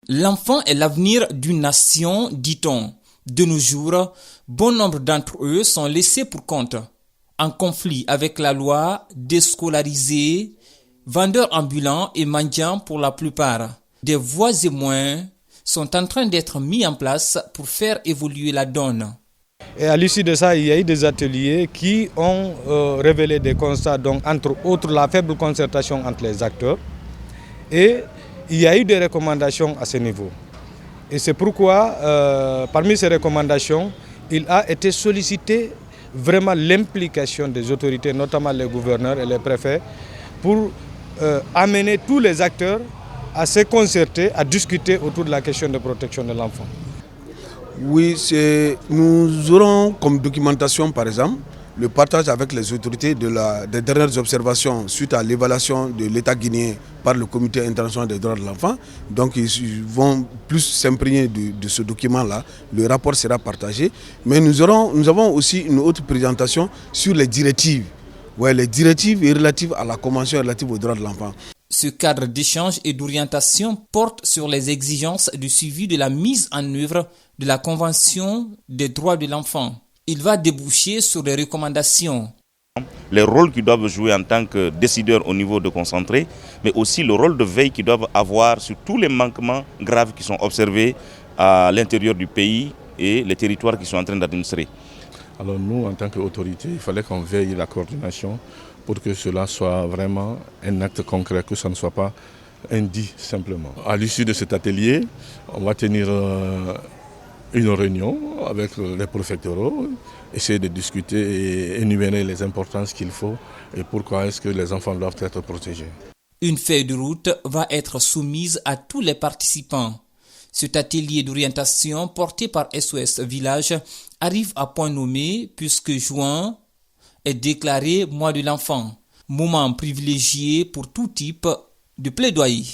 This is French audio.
L'enfant est l'avenir d'une nation, dit-on. De nos jours, bon nombre d'entre eux sont laissés pour compte, en conflit avec la loi, déscolarisés, vendeurs ambulants et mendiants pour la plupart. Des voies et moyens sont en train d'être mis en place pour faire évoluer la donne. Et à l'issue de ça, il y a eu des ateliers qui ont révélé des constats, donc entre autres la faible concertation entre les acteurs, et il y a eu des recommandations à ce niveau. Et c'est pourquoi, parmi ces recommandations, il a été sollicité vraiment l'implication des autorités, notamment les gouverneurs et les préfets, pour amener tous les acteurs à se concerter, à discuter autour de la question de protection de l'enfant. Oui, nous aurons comme documentation, par exemple, le partage avec les autorités des dernières observations suite à l'évaluation de l'État guinéen par le Comité international des droits de l'enfant. Donc ils vont plus s'imprégner de ce document-là. Le rapport sera partagé. Mais nous avons aussi une autre présentation sur les directives. Ouais, les directives relatives à la Convention relative aux droits de l'enfant. Ce cadre d'échange et d'orientation porte sur les exigences du suivi de la mise en œuvre de la Convention des droits de l'enfant. Il va déboucher sur des recommandations. Les rôles qu'ils doivent jouer en tant que décideurs au niveau de concentré, mais aussi le rôle de veille qu'ils doivent avoir sur tous les manquements graves qui sont observés à l'intérieur du pays et les territoires qu'ils sont en train d'administrer. Alors nous, en tant qu'autorité, il fallait qu'on veille la coordination pour que cela soit vraiment un acte concret, que ça ne soit pas indit simplement. À l'issue de cet atelier, on va tenir une réunion avec les préfectoraux, essayer de discuter et énumérer les importances qu'il faut et pourquoi est-ce que les enfants doivent être protégés. Une feuille de route va être soumise à tous les participants. Cet atelier d'orientation porté par SOS Village arrive à point nommé puisque juin est déclaré mois de l'enfant, moment privilégié pour tout type de plaidoyer.